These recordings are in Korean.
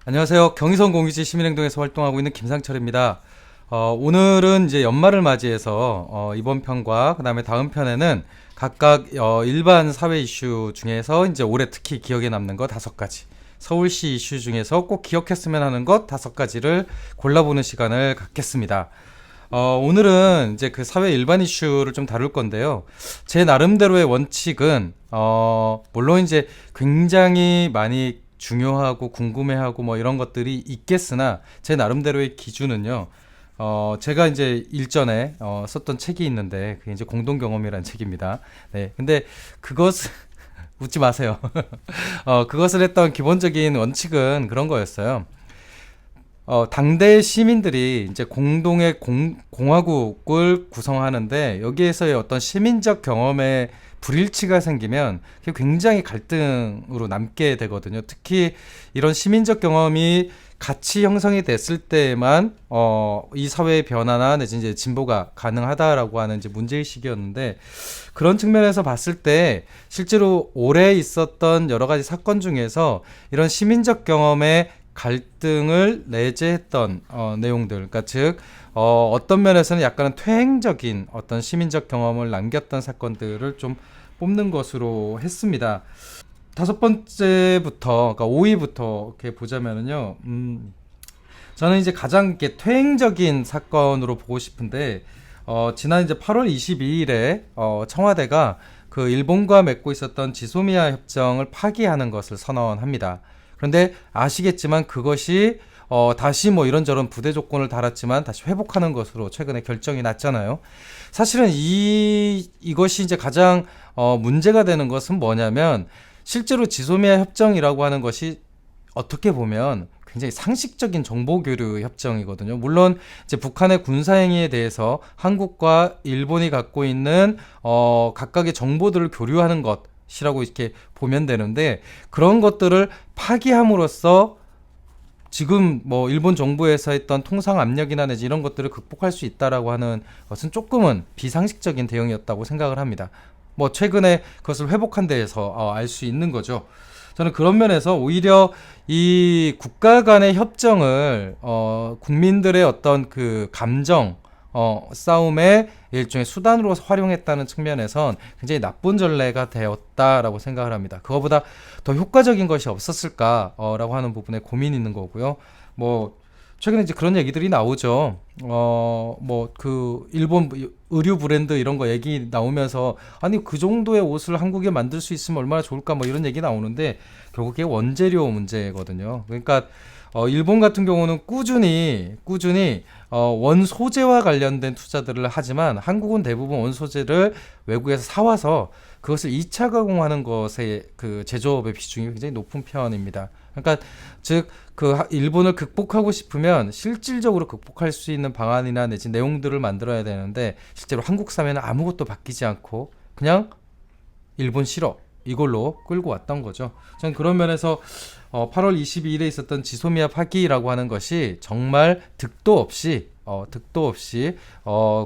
안녕하세요. 경의선 공유지 시민행동에서 활동하고 있는 김상철입니다. 오늘은 이제 연말을 맞이해서 이번 편과 그다음에 다음 편에는 각각 일반 사회 이슈 중에서 이제 올해 특히 기억에 남는 것 5가지, 서울시 이슈 중에서 꼭 기억했으면 하는 것 5가지를 골라보는 시간을 갖겠습니다. 오늘은 이제 그 사회 일반 이슈를 좀 다룰 건데요. 제 나름대로의 원칙은, 물론 이제 굉장히 많이 중요하고 궁금해하고 뭐 이런 것들이 있겠으나, 제 나름대로의 기준은요, 제가 이제 일전에 썼던 책이 있는데, 그게 이제 공동경험이라는 책입니다. 네. 근데 그것을, 웃지 마세요. 그것을 했던 기본적인 원칙은 그런 거였어요. 당대 시민들이 이제 공동의 공화국을 구성하는데 여기에서의 어떤 시민적 경험에 불일치가 생기면 그게 굉장히 갈등으로 남게 되거든요. 특히 이런 시민적 경험이 같이 형성이 됐을 때만 이 사회의 변화나 내지 이제 진보가 가능하다라고 하는 이제 문제의식이었는데, 그런 측면에서 봤을 때 실제로 올해 있었던 여러 가지 사건 중에서 이런 시민적 경험에 갈등을 내재했던 내용들, 그러니까 즉 어떤 면에서는 약간은 퇴행적인 어떤 시민적 경험을 남겼던 사건들을 좀 뽑는 것으로 했습니다. 5번째부터, 그러니까 5위부터 이렇게 보자면은요, 저는 이제 가장 이렇게 퇴행적인 사건으로 보고 싶은데, 지난 이제 8월 22일에 청와대가 그 일본과 맺고 있었던 지소미아 협정을 파기하는 것을 선언합니다. 그런데 아시겠지만 그것이 다시 뭐 이런저런 부대 조건을 달았지만 다시 회복하는 것으로 최근에 결정이 났잖아요. 사실은 이것이 이제 가장 문제가 되는 것은 뭐냐면, 실제로 지소미아 협정이라고 하는 것이 어떻게 보면 굉장히 상식적인 정보교류 협정이거든요. 물론 이제 북한의 군사행위에 대해서 한국과 일본이 갖고 있는 각각의 정보들을 교류하는 것이라고 이렇게 보면 되는데, 그런 것들을 파기함으로써 지금 뭐 일본 정부에서 했던 통상 압력이나 내지 이런 것들을 극복할 수 있다라고 하는 것은 조금은 비상식적인 대응이었다고 생각을 합니다. 뭐 최근에 그것을 회복한 데에서 알 수 있는 거죠. 저는 그런 면에서 오히려 이 국가 간의 협정을 국민들의 어떤 그 감정 싸움의 일종의 수단으로 활용했다는 측면에선 굉장히 나쁜 전례가 되었다라고 생각을 합니다. 그거보다 더 효과적인 것이 없었을까라고 하는 부분에 고민이 있는 거고요. 뭐 최근에 이제 그런 얘기들이 나오죠. 뭐 그 일본 의류 브랜드 이런 거 얘기 나오면서, 아니 그 정도의 옷을 한국에 만들 수 있으면 얼마나 좋을까 뭐 이런 얘기 나오는데, 결국 그게 원재료 문제거든요. 그러니까 일본 같은 경우는 꾸준히 원 소재와 관련된 투자들을 하지만, 한국은 대부분 원 소재를 외국에서 사와서 그것을 2차 가공하는 것의 그 제조업의 비중이 굉장히 높은 편입니다. 그러니까 즉 그 일본을 극복하고 싶으면 실질적으로 극복할 수 있는 방안이나 내지 내용들을 만들어야 되는데, 실제로 한국 사회는 아무것도 바뀌지 않고 그냥 일본 싫어 이걸로 끌고 왔던 거죠. 전 그런 면에서 8월 22일에 있었던 지소미아 파기라고 하는 것이 정말 득도 없이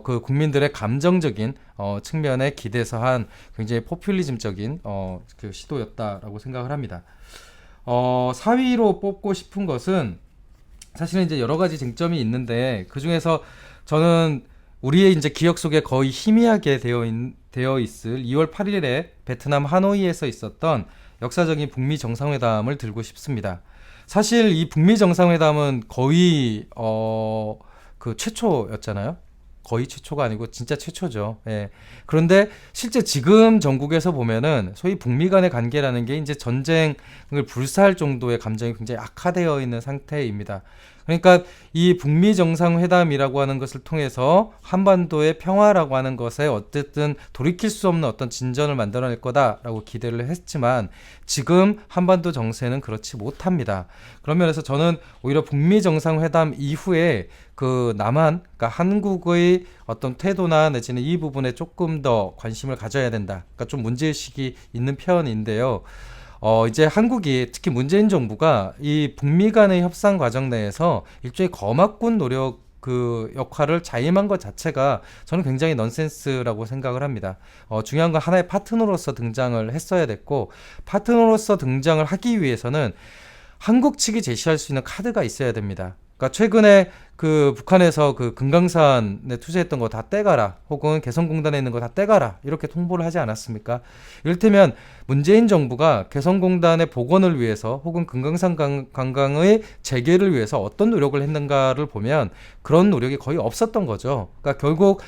그 국민들의 감정적인 측면에 기대서 한 굉장히 포퓰리즘적인 그 시도였다라고 생각을 합니다. 4위로 뽑고 싶은 것은 사실은 이제 여러 가지 쟁점이 있는데, 그 중에서 저는 우리의 이제 기억 속에 거의 희미하게 되어 있을 2월 8일에 베트남 하노이에서 있었던 역사적인 북미 정상회담을 들고 싶습니다. 사실 이 북미 정상회담은 거의 그 최초였잖아요. 거의 최초가 아니고 진짜 최초죠. 예. 그런데 실제 지금 전국에서 보면은 소위 북미 간의 관계라는 게 이제 전쟁을 불사할 정도의 감정이 굉장히 악화되어 있는 상태입니다. 그러니까 이 북미 정상회담이라고 하는 것을 통해서 한반도의 평화라고 하는 것에 어쨌든 돌이킬 수 없는 어떤 진전을 만들어낼 거다라고 기대를 했지만, 지금 한반도 정세는 그렇지 못합니다. 그런 면에서 저는 오히려 북미 정상회담 이후에 그 남한, 그러니까 한국의 어떤 태도나 내지는 이 부분에 조금 더 관심을 가져야 된다. 그러니까 좀 문제의식이 있는 편인데요. 이제 한국이, 특히 문재인 정부가 이 북미 간의 협상 과정 내에서 일종의 거막군 노력 그 역할을 자임한 것 자체가 저는 굉장히 넌센스라고 생각을 합니다. 중요한 건 하나의 파트너로서 등장을 했어야 됐고, 파트너로서 등장을 하기 위해서는 한국 측이 제시할 수 있는 카드가 있어야 됩니다. 그러니까 최근에 그 북한에서 그 금강산에 투자했던 거 다 떼가라, 혹은 개성공단에 있는 거 다 떼가라, 이렇게 통보를 하지 않았습니까? 이를테면 문재인 정부가 개성공단의 복원을 위해서 혹은 금강산 관광의 재개를 위해서 어떤 노력을 했는가를 보면 그런 노력이 거의 없었던 거죠. 그러니까 결국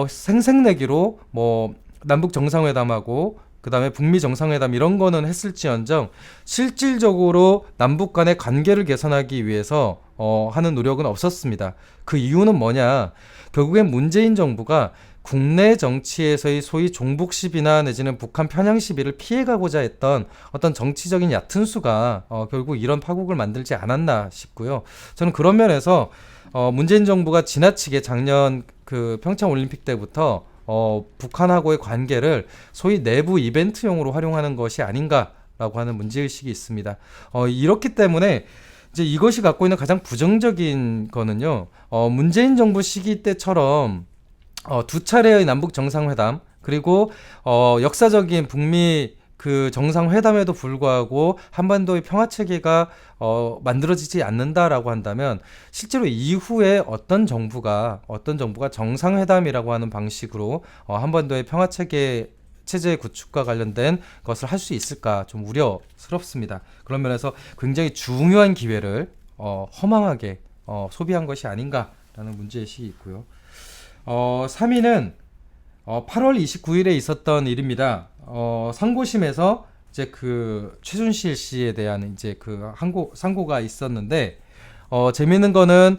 생색내기로 뭐 남북 정상회담하고 그다음에 북미 정상회담 이런 거는 했을지언정 실질적으로 남북 간의 관계를 개선하기 위해서 하는 노력은 없었습니다. 그 이유는 뭐냐? 결국엔 문재인 정부가 국내 정치에서의 소위 종북 시비나 내지는 북한 편향 시비를 피해가고자 했던 어떤 정치적인 얕은 수가 결국 이런 파국을 만들지 않았나 싶고요. 저는 그런 면에서 문재인 정부가 지나치게 작년 그 평창 올림픽 때부터 북한하고의 관계를 소위 내부 이벤트용으로 활용하는 것이 아닌가라고 하는 문제의식이 있습니다. 이렇기 때문에 이제 이것이 갖고 있는 가장 부정적인 거는요, 문재인 정부 시기 때처럼 두 차례의 남북 정상회담, 그리고 역사적인 북미 그 정상회담에도 불구하고 한반도의 평화 체계가 만들어지지 않는다라고 한다면 실제로 이후에 어떤 정부가 정상회담이라고 하는 방식으로 한반도의 평화 체제 구축과 관련된 것을 할 수 있을까 좀 우려스럽습니다. 그런 면에서 굉장히 중요한 기회를 허망하게 소비한 것이 아닌가라는 문제의식이 있고요. 3위는 8월 29일에 있었던 일입니다. 상고심에서 이제 그 최순실 씨에 대한 이제 그 상고가 있었는데, 재미있는 거는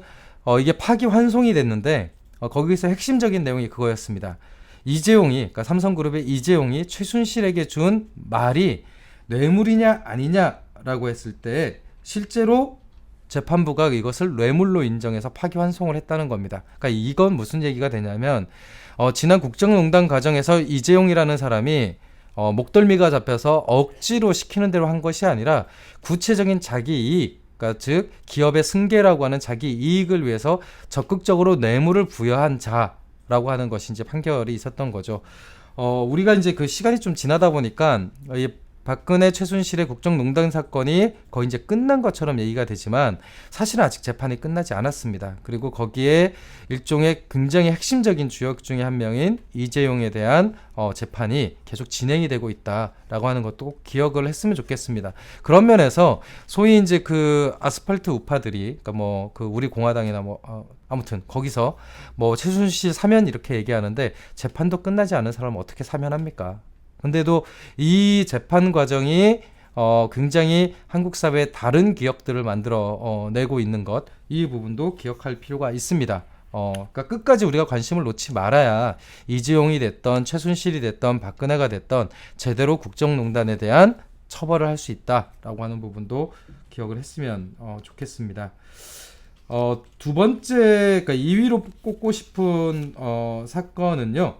이게 파기환송이 됐는데, 거기서 핵심적인 내용이 그거였습니다. 그러니까 삼성그룹의 이재용이 최순실에게 준 말이 뇌물이냐 아니냐라고 했을 때 실제로 재판부가 이것을 뇌물로 인정해서 파기환송을 했다는 겁니다. 그러니까 이건 무슨 얘기가 되냐면 지난 국정농단 과정에서 이재용이라는 사람이 목덜미가 잡혀서 억지로 시키는 대로 한 것이 아니라 구체적인 자기 이익, 그러니까 즉 기업의 승계라고 하는 자기 이익을 위해서 적극적으로 뇌물을 부여한 자라고 하는 것이 이제 판결이 있었던 거죠. 우리가 이제 그 시간이 좀 지나다 보니까 이 박근혜 최순실의 국정농단 사건이 거의 이제 끝난 것처럼 얘기가 되지만 사실은 아직 재판이 끝나지 않았습니다. 그리고 거기에 일종의 굉장히 핵심적인 주역 중에 한 명인 이재용에 대한 재판이 계속 진행이 되고 있다라고 하는 것도 꼭 기억을 했으면 좋겠습니다. 그런 면에서 소위 이제 그 아스팔트 우파들이, 그러니까 뭐 그 우리 공화당이나 아무튼 거기서 뭐 최순실 사면 이렇게 얘기하는데 재판도 끝나지 않은 사람은 어떻게 사면합니까? 근데도 이 재판 과정이 굉장히 한국 사회에 다른 기억들을 만들어 내고 있는 것, 이 부분도 기억할 필요가 있습니다. 그러니까 끝까지 우리가 관심을 놓지 말아야 이재용이 됐던 최순실이 됐던 박근혜가 됐던 제대로 국정농단에 대한 처벌을 할 수 있다라고 하는 부분도 기억을 했으면 좋겠습니다. 두 번째, 그러니까 2위로 꼽고 싶은 사건은요,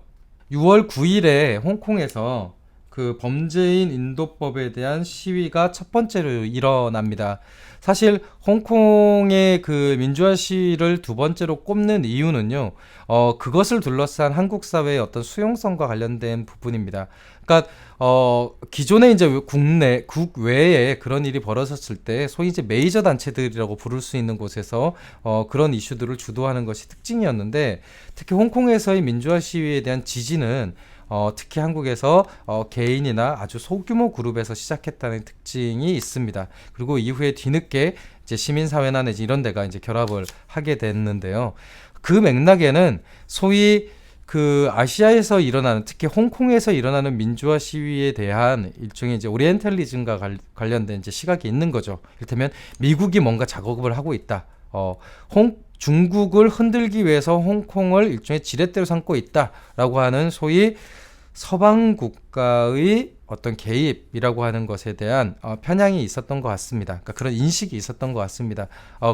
6월 9일에 홍콩에서 그 범죄인 인도법에 대한 시위가 첫 번째로 일어납니다. 사실 홍콩의 그 민주화 시위를 두 번째로 꼽는 이유는요, 그것을 둘러싼 한국 사회의 어떤 수용성과 관련된 부분입니다. 그러니까 기존에 이제 국외에 그런 일이 벌어졌을 때 소위 이제 메이저 단체들이라고 부를 수 있는 곳에서 그런 이슈들을 주도하는 것이 특징이었는데, 특히 홍콩에서의 민주화 시위에 대한 지지는 특히 한국에서 개인이나 아주 소규모 그룹에서 시작했다는 특징이 있습니다. 그리고 이후에 뒤늦게 이제 시민사회나 내지 이런 데가 이제 결합을 하게 됐는데요. 그 맥락에는 소위 그 아시아에서 일어나는, 특히 홍콩에서 일어나는 민주화 시위에 대한 일종의 이제 오리엔탈리즘과 관련된 이제 시각이 있는 거죠. 이를테면 미국이 뭔가 작업을 하고 있다. 중국을 흔들기 위해서 홍콩을 일종의 지렛대로 삼고 있다라고 하는 소위 서방 국가의 어떤 개입이라고 하는 것에 대한 편향이 있었던 것 같습니다. 그러니까 그런 인식이 있었던 것 같습니다.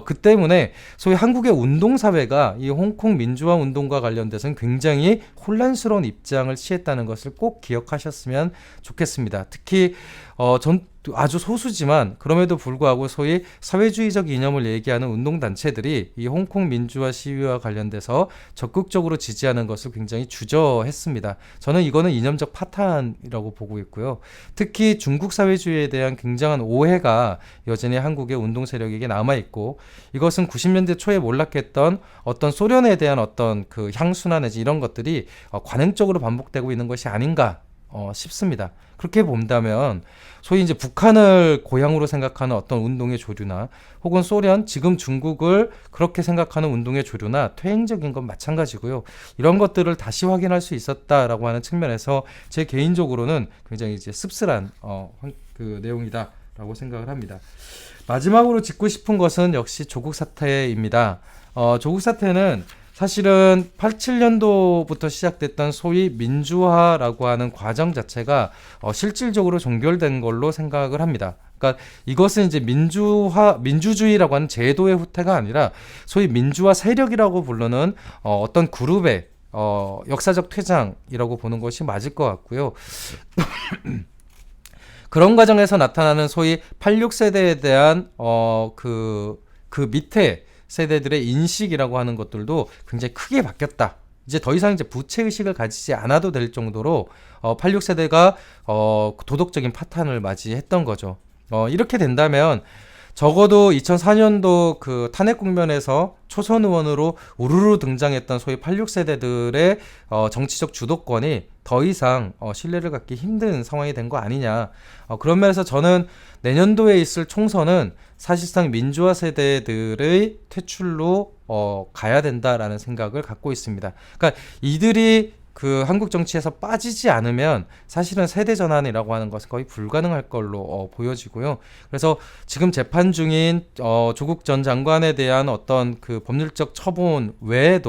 그 때문에 소위 한국의 운동사회가 이 홍콩 민주화 운동과 관련돼서는 굉장히 혼란스러운 입장을 취했다는 것을 꼭 기억하셨으면 좋겠습니다. 특히 전 아주 소수지만 그럼에도 불구하고 소위 사회주의적 이념을 얘기하는 운동단체들이 이 홍콩 민주화 시위와 관련돼서 적극적으로 지지하는 것을 굉장히 주저했습니다. 저는 이거는 이념적 파탄 사건이라고 보고 있고요. 특히 중국 사회주의에 대한 굉장한 오해가 여전히 한국의 운동 세력에게 남아있고, 이것은 90년대 초에 몰락했던 어떤 소련에 대한 어떤 그 향수나 내지 이런 것들이 관행적으로 반복되고 있는 것이 아닌가 싶습니다. 그렇게 본다면 소위 이제 북한을 고향으로 생각하는 어떤 운동의 조류나 혹은 소련, 지금 중국을 그렇게 생각하는 운동의 조류나 퇴행적인 건 마찬가지고요. 이런 것들을 다시 확인할 수 있었다라고 하는 측면에서 제 개인적으로는 굉장히 이제 씁쓸한 그 내용이다라고 생각을 합니다. 마지막으로 짚고 싶은 것은 역시 조국 사태입니다. 조국 사태는 사실은 87년도부터 시작됐던 소위 민주화라고 하는 과정 자체가 실질적으로 종결된 걸로 생각을 합니다. 그러니까 이것은 이제 민주주의라고 하는 제도의 후퇴가 아니라 소위 민주화 세력이라고 부르는 어떤 그룹의 역사적 퇴장이라고 보는 것이 맞을 것 같고요. 그런 과정에서 나타나는 소위 86세대에 대한 그 밑에 세대들의 인식이라고 하는 것들도 굉장히 크게 바뀌었다. 이제 더 이상 이제 부채의식을 가지지 않아도 될 정도로 86세대가 도덕적인 파탄을 맞이했던 거죠. 이렇게 된다면 적어도 2004년도 그 탄핵 국면에서 초선 의원으로 우르르 등장했던 소위 86세대들의 정치적 주도권이 더 이상 신뢰를 갖기 힘든 상황이 된 거 아니냐. 그런 면에서 저는 내년도에 있을 총선은 사실상 민주화 세대들의 퇴출로 가야 된다라는 생각을 갖고 있습니다. 그러니까 이들이 그 한국 정치에서 빠지지 않으면 사실은 세대 전환이라고 하는 것은 거의 불가능할 걸로 보여지고요. 그래서 지금 재판 중인 조국 전 장관에 대한 어떤 그 법률적 처분 외에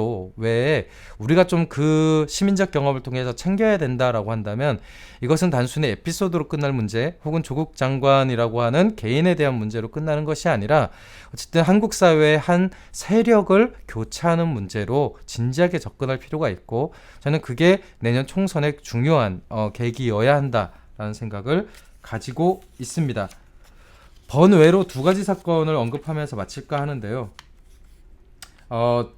우리가 좀 그 시민적 경험을 통해서 챙겨야 된다라고 한다면 이것은 단순히 에피소드로 끝날 문제 혹은 조국 장관이라고 하는 개인에 대한 문제로 끝나는 것이 아니라 어쨌든 한국 사회의 한 세력을 교체하는 문제로 진지하게 접근할 필요가 있고, 저는 그게 내년 총선의 중요한 계기여야 한다라는 생각을 가지고 있습니다. 번외로 두 가지 사건을 언급하면서 마칠까 하는데요.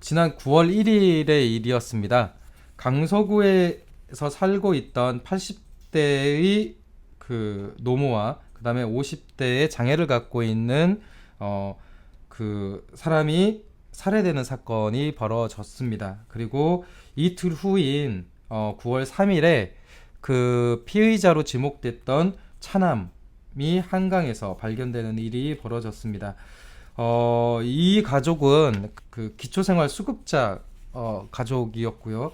지난 9월 1일의 일이었습니다. 강서구에서 살고 있던 80대의 그 노모와 그 다음에 50대의 장애를 갖고 있는 그 사람이 살해되는 사건이 벌어졌습니다. 그리고 이틀 후인 9월 3일에 그 피의자로 지목됐던 차남이 한강에서 발견되는 일이 벌어졌습니다. 이 가족은 그 기초생활 수급자 가족이었고요.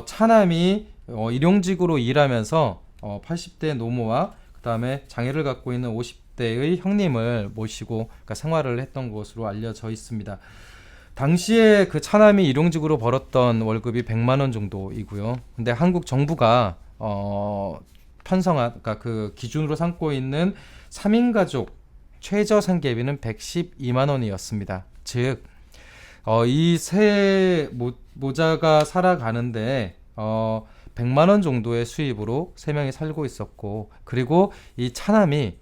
차남이 일용직으로 일하면서 80대 노모와 그 다음에 장애를 갖고 있는 50대의 형님을 모시고 그러니까 생활을 했던 것으로 알려져 있습니다. 당시에 그 차남이 일용직으로 벌었던 월급이 100만 원 정도이고요. 근데 한국 정부가 편성한 그러니까 그 기준으로 삼고 있는 3인 가족 최저 생계비는 112만 원이었습니다. 즉 이 세 모자가 살아가는데 100만 원 정도의 수입으로 3명이 살고 있었고, 그리고 이 차남이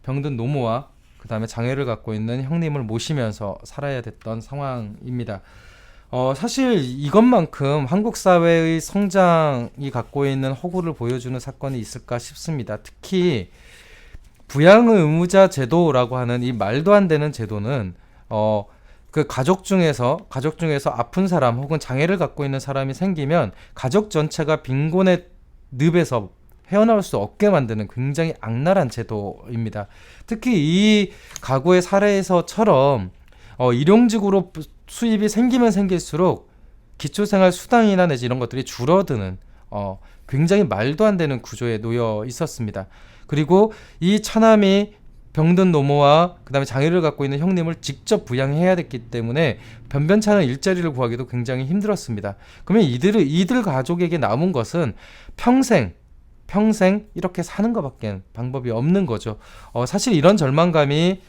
병든 노모와 그 다음에 장애를 갖고 있는 형님을 모시면서 살아야 됐던 상황입니다. 사실 이것만큼 한국 사회의 성장이 갖고 있는 허구를 보여주는 사건이 있을까 싶습니다. 특히 부양 의무자 제도라고 하는 이 말도 안 되는 제도는 그 가족 중에서 아픈 사람 혹은 장애를 갖고 있는 사람이 생기면 가족 전체가 빈곤의 늪에서 헤어나올 수 없게 만드는 굉장히 악랄한 제도입니다. 특히 이 가구의 사례에서처럼 일용직으로 수입이 생기면 생길수록 기초생활 수당이나 내지 이런 것들이 줄어드는 굉장히 말도 안 되는 구조에 놓여 있었습니다. 그리고 이 차남이 병든 노모와 그 다음에 장애를 갖고 있는 형님을 직접 부양해야 됐기 때문에 변변찮은 일자리를 구하기도 굉장히 힘들었습니다. 그러면 이들 가족에게 남은 것은 평생 이렇게 사는 것밖에 방법이 없는 거죠. 사실 이런 절망감이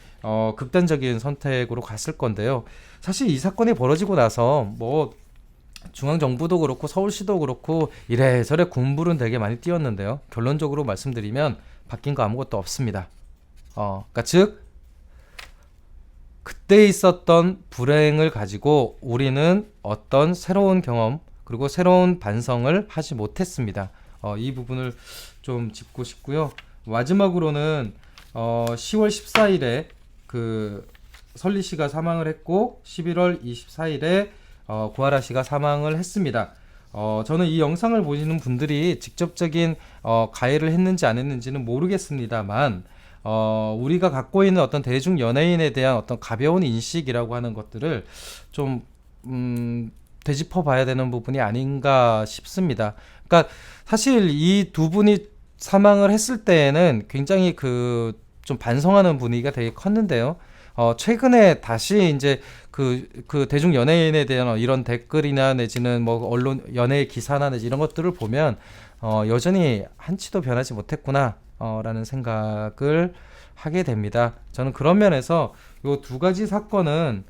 극단적인 선택으로 갔을 건데요. 사실 이 사건이 벌어지고 나서 뭐 중앙정부도 그렇고 서울시도 그렇고 이래저래 군불은 되게 많이 띄었는데요. 결론적으로 말씀드리면 바뀐 거 아무것도 없습니다. 그러니까 즉 그때 있었던 불행을 가지고 우리는 어떤 새로운 경험 그리고 새로운 반성을 하지 못했습니다. 이 부분을 좀 짚고 싶고요. 마지막으로는 10월 14일에 그 설리 씨가 사망을 했고 11월 24일에 고아라 씨가 사망을 했습니다. 저는 이 영상을 보시는 분들이 직접적인 가해를 했는지 안 했는지는 모르겠습니다만 우리가 갖고 있는 어떤 대중 연예인에 대한 어떤 가벼운 인식이라고 하는 것들을 좀 되짚어 봐야 되는 부분이 아닌가 싶습니다. 그러니까 사실 이 두 분이 사망을 했을 때에는 굉장히 그 좀 반성하는 분위기가 되게 컸는데요. 최근에 다시 이제 그 대중 연예인에 대한 이런 댓글이나 내지는 뭐 언론 연예 기사나 내지 이런 것들을 보면 여전히 한치도 변하지 못했구나 라는 생각을 하게 됩니다. 저는 그런 면에서 요 두 가지 사건은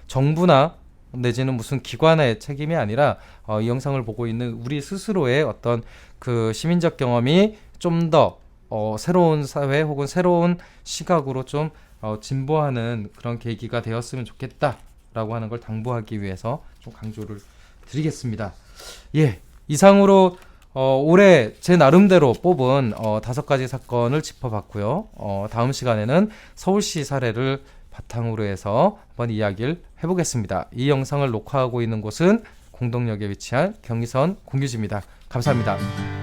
정부나 내지는 무슨 기관의 책임이 아니라 이 영상을 보고 있는 우리 스스로의 어떤 그 시민적 경험이 좀 더 새로운 사회 혹은 새로운 시각으로 좀 진보하는 그런 계기가 되었으면 좋겠다라고 하는 걸 당부하기 위해서 좀 강조를 드리겠습니다. 예, 이상으로 올해 제 나름대로 뽑은 5가지 사건을 짚어봤고요. 다음 시간에는 서울시 사례를 바탕으로 해서 한번 이야기를 해보겠습니다. 이 영상을 녹화하고 있는 곳은 공동역에 위치한 경의선 공유지입니다. 감사합니다.